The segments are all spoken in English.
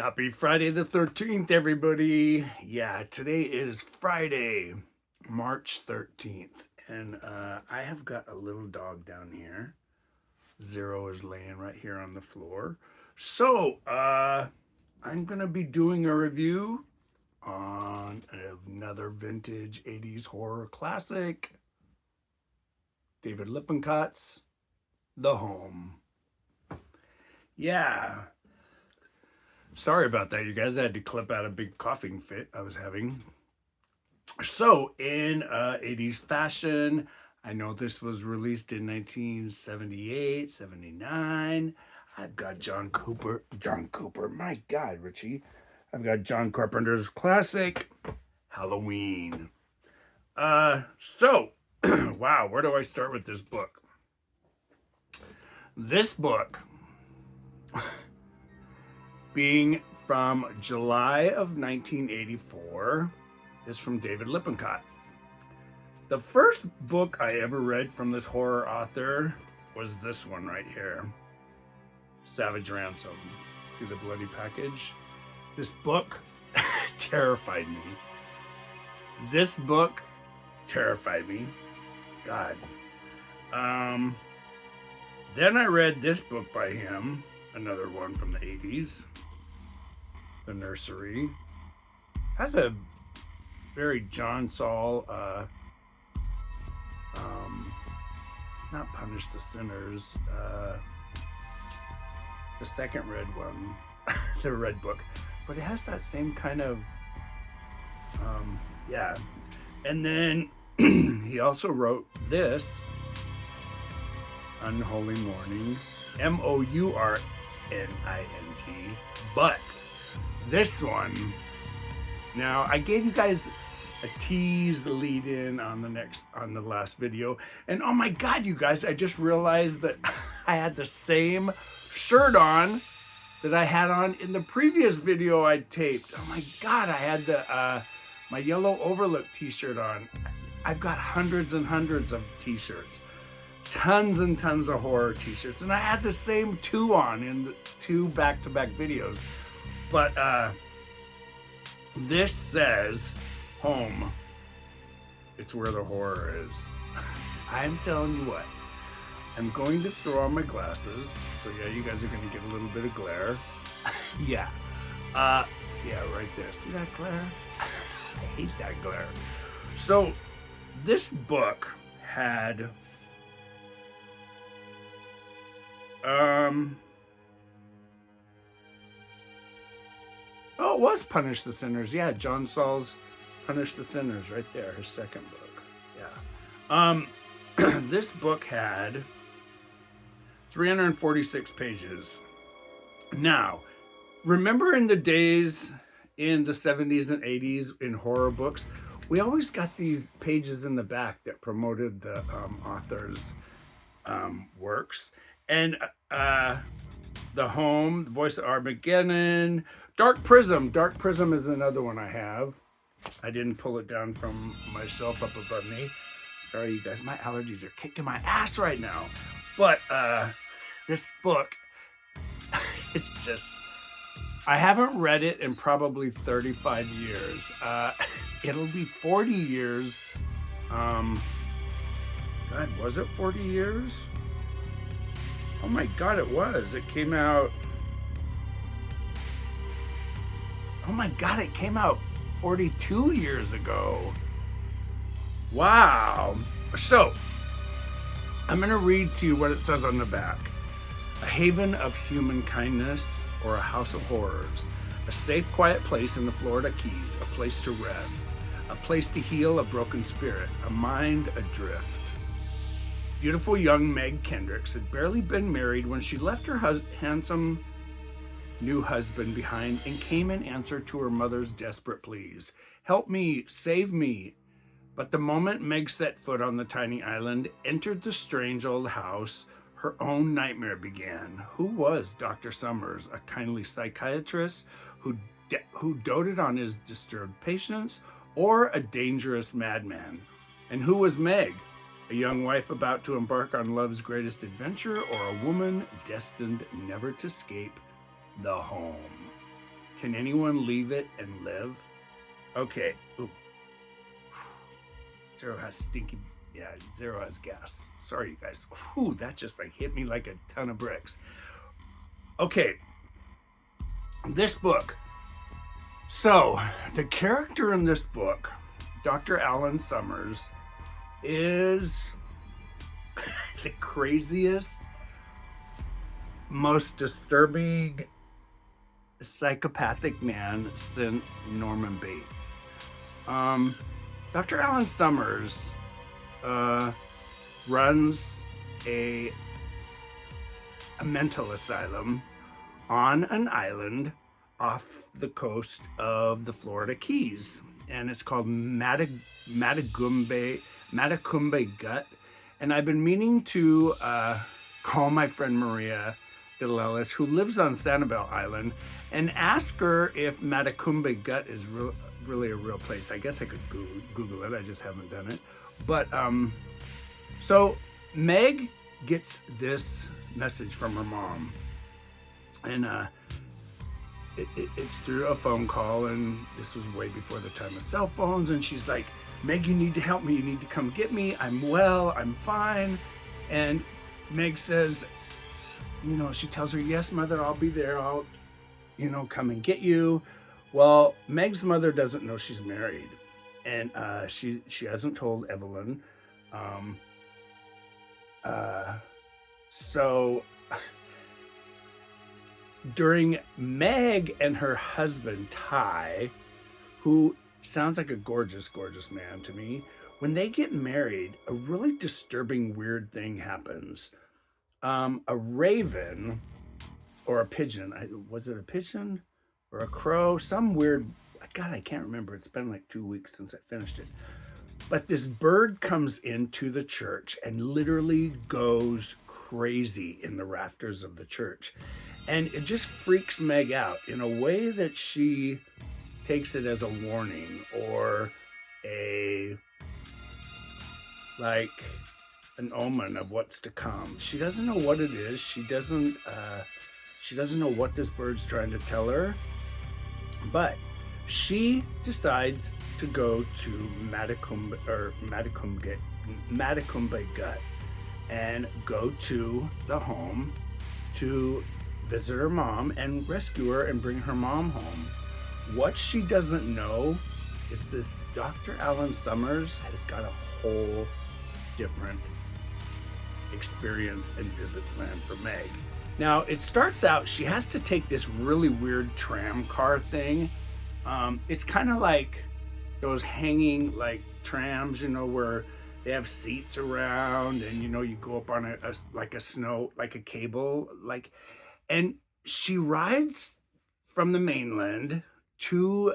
Happy Friday the 13th, everybody. Yeah, today is Friday, March 13th. And I have got a little dog down here. Zero is laying right here on the floor. So, I'm going to be doing a review on another vintage 80s horror classic, David Lippincott's The Home. Yeah. Sorry about that, you guys. I had to clip out a big coughing fit I was having. So, in 80s fashion, I know this was released in 1978, 79. I've got John Cooper, my God, Richie. I've got John Carpenter's classic, Halloween. Wow, where do I start with this book? This book, being from July of 1984, is from David Lippincott. The first book I ever read from this horror author was this one right here, Savage Ransom. See the bloody package? This book terrified me. This book terrified me. God. Then I read this book by him, another one from the 80s, The Nursery. Has a very John Saul, not Punish the Sinners, the second red one, the red book, but it has that same kind of, yeah. And then he also wrote this, Unholy Morning, Mourning, but this one, now I gave you guys a tease lead in on the last video, and oh my God, you guys, I just realized that I had the same shirt on that I had on in the previous video I taped. Oh my God, I had the my yellow Overlook t-shirt on. I've got hundreds and hundreds of t-shirts, tons and tons of horror t-shirts, and I had the same two on in the two back-to-back videos. But this says home. It's where the horror is. I'm telling you what, I'm going to throw on my glasses. So yeah, you guys are going to get a little bit of glare. Yeah. Yeah, right there. See that glare? I hate that glare. So this book had oh, it was Punish the Sinners. Yeah, John Saul's Punish the Sinners right there, his second book. Yeah. This book had 346 pages. Now, remember in the days in the 70s and 80s in horror books, we always got these pages in the back that promoted the author's works. And The Home, The Voice of Armageddon, Dark Prism. Dark Prism is another one I have. I didn't pull it down from my shelf up above me. Sorry, you guys, my allergies are kicking my ass right now. But this book, it's just, I haven't read it in probably 35 years. It'll be 40 years. God, was it 40 years? Oh my God, it was. It came out. Oh my God, it came out 42 years ago. Wow. So, I'm going to read to you what it says on the back. A haven of human kindness or a house of horrors. A safe, quiet place in the Florida Keys. A place to rest. A place to heal a broken spirit. A mind adrift. Beautiful young Meg Kendricks had barely been married when she left her handsome new husband behind and came in answer to her mother's desperate pleas. Help me, save me. But the moment Meg set foot on the tiny island, entered the strange old house, her own nightmare began. Who was Dr. Summers, a kindly psychiatrist who doted on his disturbed patients, or a dangerous madman? And who was Meg? A young wife about to embark on love's greatest adventure, or a woman destined never to escape the home? Can anyone leave it and live? Okay. Ooh. Zero has stinky. Yeah, Zero has gas. Sorry, you guys. Whew, that just like hit me like a ton of bricks. Okay. This book. So, the character in this book, Dr. Alan Summers, is the craziest, most disturbing psychopathic man since Norman Bates. Dr. Alan Summers runs a mental asylum on an island off the coast of the Florida Keys, and it's called Matagumbe Gut. And I've been meaning to call my friend Maria DeLellis, who lives on Sanibel Island, and ask her if Matagumbe Gut is really a real place. I guess I could Google it. I just haven't done it. But so Meg gets this message from her mom, and it's through a phone call, and this was way before the time of cell phones, and she's like, Meg, you need to help me. You need to come get me. I'm well. I'm fine. And Meg says, she tells her, yes, mother, I'll be there. I'll, come and get you. Well, Meg's mother doesn't know she's married, and she hasn't told Evelyn. So during Meg and her husband, Ty, who sounds like a gorgeous, gorgeous man to me, when they get married, a really disturbing, weird thing happens. A raven or a pigeon, was it a pigeon or a crow? Some weird, God, I can't remember. It's been like 2 weeks since I finished it. But this bird comes into the church and literally goes crazy in the rafters of the church. And it just freaks Meg out in a way that she takes it as a warning or an omen of what's to come. She doesn't know what it is. She doesn't know what this bird's trying to tell her. But she decides to go to Matagumbe Gut and go to the home to visit her mom and rescue her and bring her mom home. What she doesn't know is this Dr. Alan Summers has got a whole different experience and visit plan for Meg. Now, it starts out, she has to take this really weird tram car thing. It's kind of like those hanging like trams, where they have seats around and, you go up on a cable, and she rides from the mainland to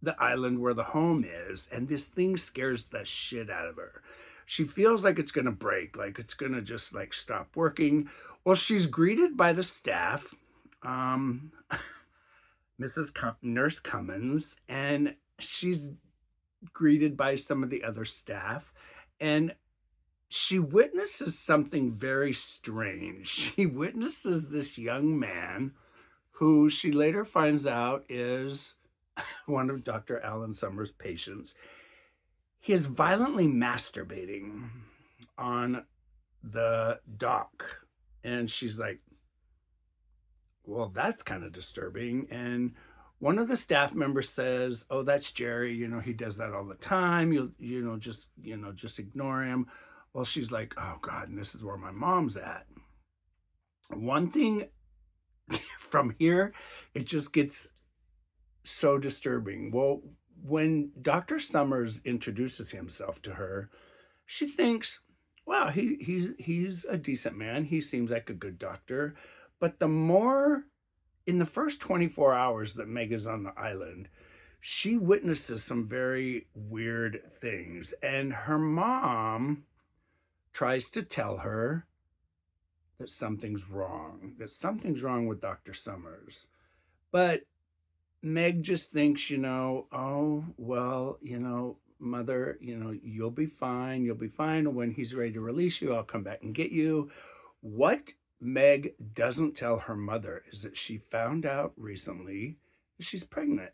the island where the home is, and this thing scares the shit out of her. She feels like it's going to break, like it's going to just stop working. Well, she's greeted by the staff, Nurse Cummins, and she's greeted by some of the other staff, and she witnesses something very strange. She witnesses this young man who she later finds out is one of Dr. Alan Summers' patients. He is violently masturbating on the dock. And she's like, well, that's kind of disturbing. And one of the staff members says, oh, that's Jerry. He does that all the time. Just ignore him. Well, she's like, oh, God, and this is where my mom's at. One thing from here, it just gets so disturbing. Well, when Dr. Summers introduces himself to her, she thinks, wow, he's a decent man. He seems like a good doctor. But in the first 24 hours that Meg is on the island, she witnesses some very weird things. And her mom tries to tell her that something's wrong with Dr. Summers. But Meg just thinks, oh, well, mother, you'll be fine. And when he's ready to release you, I'll come back and get you. What Meg doesn't tell her mother is that she found out recently she's pregnant.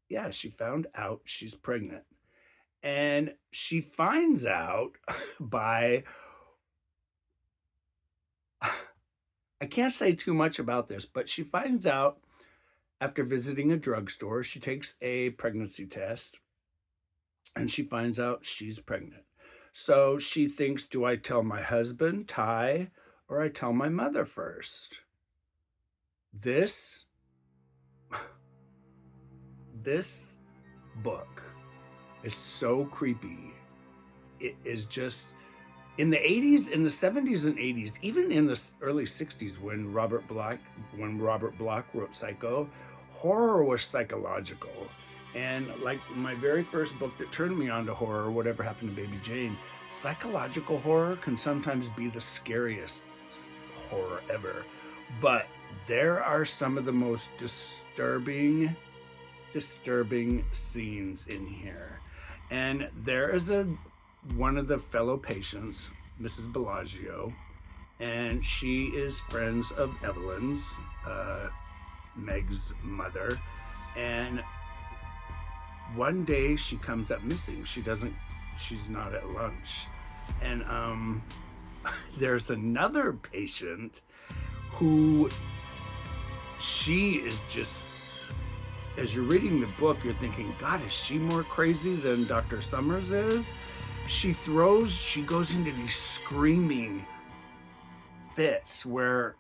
Yeah, she found out she's pregnant. And she finds out by, I can't say too much about this, but she finds out after visiting a drugstore. She takes a pregnancy test and she finds out she's pregnant. So she thinks, do I tell my husband, Ty, or I tell my mother first? This this book is so creepy. It is just, in the 80s, in the 70s and 80s, even in the early 60s when Robert Bloch wrote Psycho, horror was psychological. And like my very first book that turned me on to horror, Whatever Happened to Baby Jane, psychological horror can sometimes be the scariest horror ever. But there are some of the most disturbing scenes in here. And there is one of the fellow patients, Mrs. Bellagio, and she is friends of Evelyn's, Meg's mother. And one day she comes up missing. She's not at lunch. And there's another patient who, she is just, as you're reading the book, you're thinking, God, is she more crazy than Dr. Summers is? She goes into these screaming fits where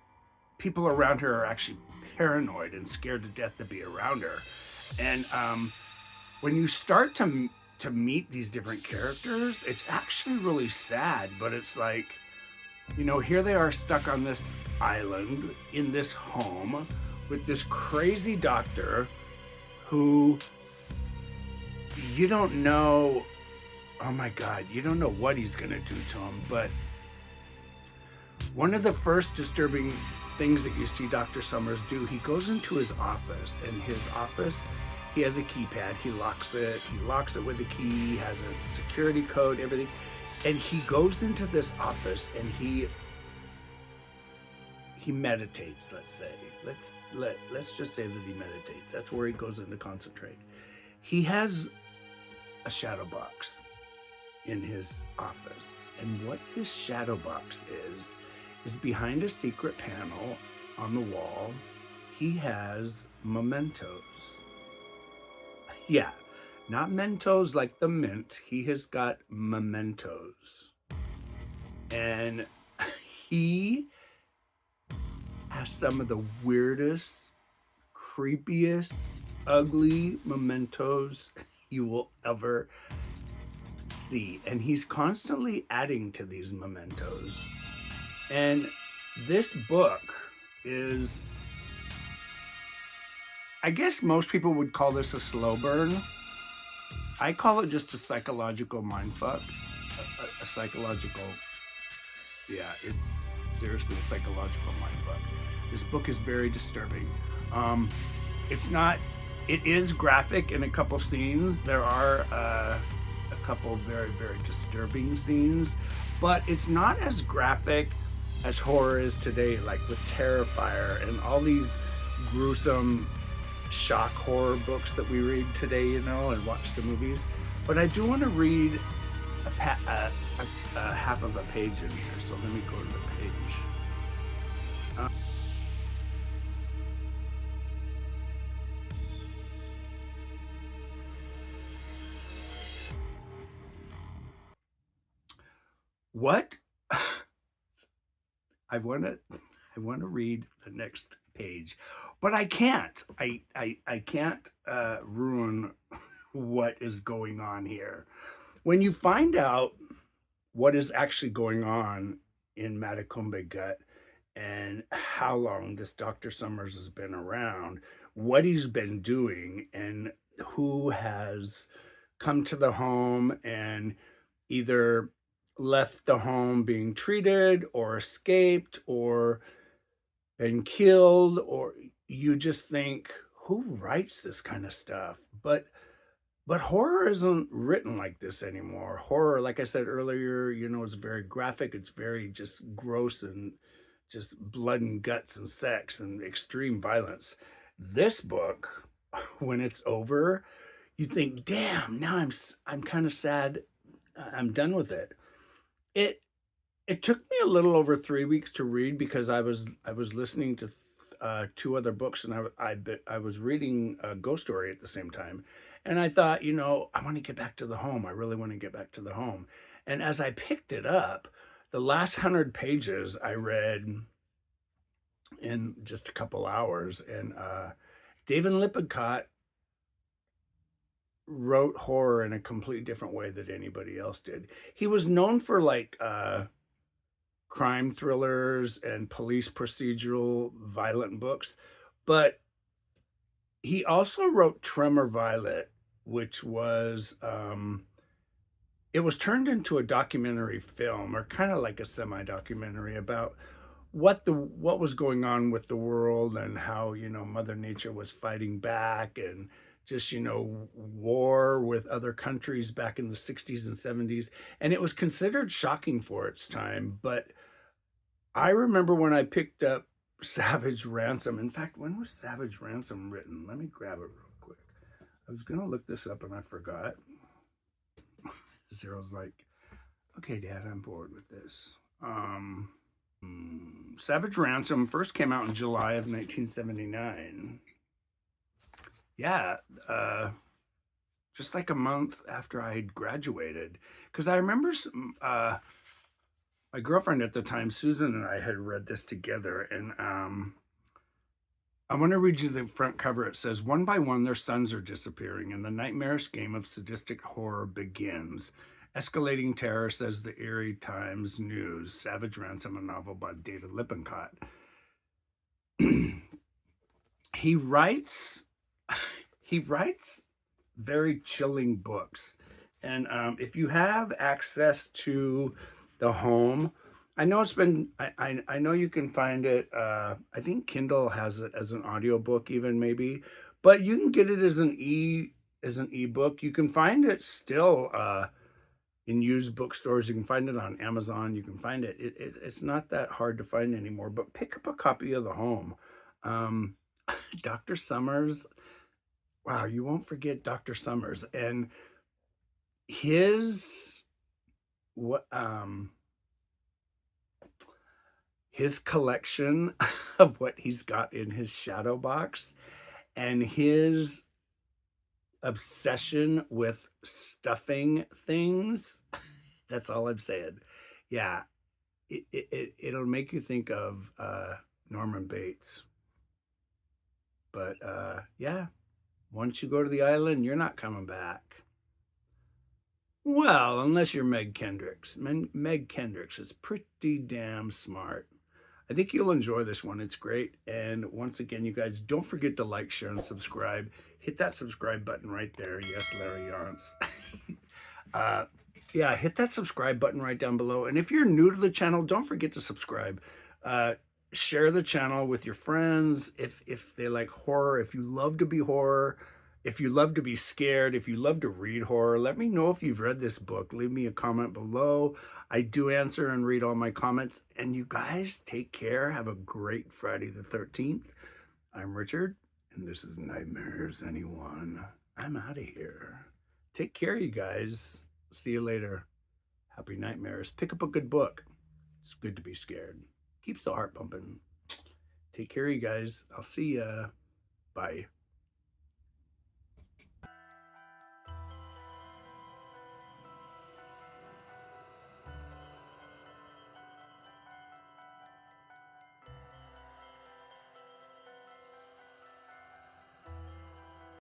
people around her are actually paranoid and scared to death to be around her. And when you start to meet these different characters, it's actually really sad, but it's like, here they are stuck on this island in this home with this crazy doctor who you don't know, oh my God, you don't know what he's gonna do to him. But one of the first disturbing things that you see Dr. Summers do, he goes into his office, and his office, he has a keypad, he locks it with a key, he has a security code, everything. And he goes into this office and he meditates, let's say. Let's just say that he meditates. That's where he goes in to concentrate. He has a shadow box in his office. And what this shadow box is behind a secret panel on the wall. He has mementos. Yeah, not Mentos like the mint. He has got mementos. And he has some of the weirdest, creepiest, ugly mementos you will ever see. And he's constantly adding to these mementos. And this book is, I guess most people would call this a slow burn. I call it just a psychological mindfuck. A psychological, yeah, it's seriously a psychological mindfuck. This book is very disturbing. It is graphic in a couple scenes. There are a couple very, very disturbing scenes, but it's not as graphic as horror is today, like with Terrifier and all these gruesome shock horror books that we read today, and watch the movies. But I do want to read a half of a page in here, so let me go to the page. What? I want to read the next page, but I can't. I can't ruin what is going on here. When you find out what is actually going on in Matacumbe Gut and how long this Dr. Summers has been around, what he's been doing, and who has come to the home and either left the home being treated or escaped or been killed, or you just think, who writes this kind of stuff? But horror isn't written like this anymore. Horror, like I said earlier, it's very graphic. It's very just gross and just blood and guts and sex and extreme violence. This book, when it's over, you think, damn, now I'm kind of sad. I'm done with it. It it took me a little over 3 weeks to read because I was listening to two other books, and I was reading a ghost story at the same time, and I thought, I want to get back to the home. I really want to get back to the home. And as I picked it up, the last 100 pages I read in just a couple hours, and David Lippincott wrote horror in a completely different way than anybody else did. He was known for like crime thrillers and police procedural violent books, but he also wrote Tremor Violet, which was it was turned into a documentary film, or kind of like a semi-documentary about what was going on with the world, and how Mother Nature was fighting back, and just war with other countries back in the 60s and 70s. And it was considered shocking for its time. But I remember when I picked up Savage Ransom. In fact, when was Savage Ransom written? Let me grab it real quick. I was gonna look this up and I forgot. Zero's like, okay, Dad, I'm bored with this. Savage Ransom first came out in July of 1979. Yeah, just like a month after I had graduated. Because I remember my girlfriend at the time, Susan, and I had read this together. And I want to read you the front cover. It says, "One by one, their sons are disappearing, and the nightmarish game of sadistic horror begins. Escalating terror," says the Erie Times News. Savage Ransom, a novel by David Lippincott. He writes very chilling books. And if you have access to the home, I know I know you can find it. I think Kindle has it as an audiobook even, maybe, but you can get it as an ebook. You can find it still in used bookstores. You can find it on Amazon. You can find it. It's not that hard to find anymore, but pick up a copy of The Home. Dr. Summers. Wow, you won't forget Dr. Summers and his collection of what he's got in his shadow box, and his obsession with stuffing things. That's all I'm saying. Yeah, it'll make you think of Norman Bates. But yeah, once you go to the island, you're not coming back. Well, unless you're Meg Kendricks. Meg Kendricks is pretty damn smart. I think you'll enjoy this one. It's great. And once again, you guys, don't forget to like, share, and subscribe. Hit that subscribe button right there. Yes, Larry Yarns. Yeah, hit that subscribe button right down below. And if you're new to the channel, don't forget to subscribe. Share the channel with your friends if they like horror, if you love to be horror, if you love to be scared, if you love to read horror. Let me know if you've read this book. Leave me a comment below. I do answer and read all my comments. And you guys, take care. Have a great Friday the 13th. I'm Richard, and this is Nightmares Anyone. I'm out of here. Take care, you guys. See you later. Happy nightmares. Pick up a good book. It's good to be scared. Keeps the heart pumping. Take care, you guys. I'll see ya. Bye.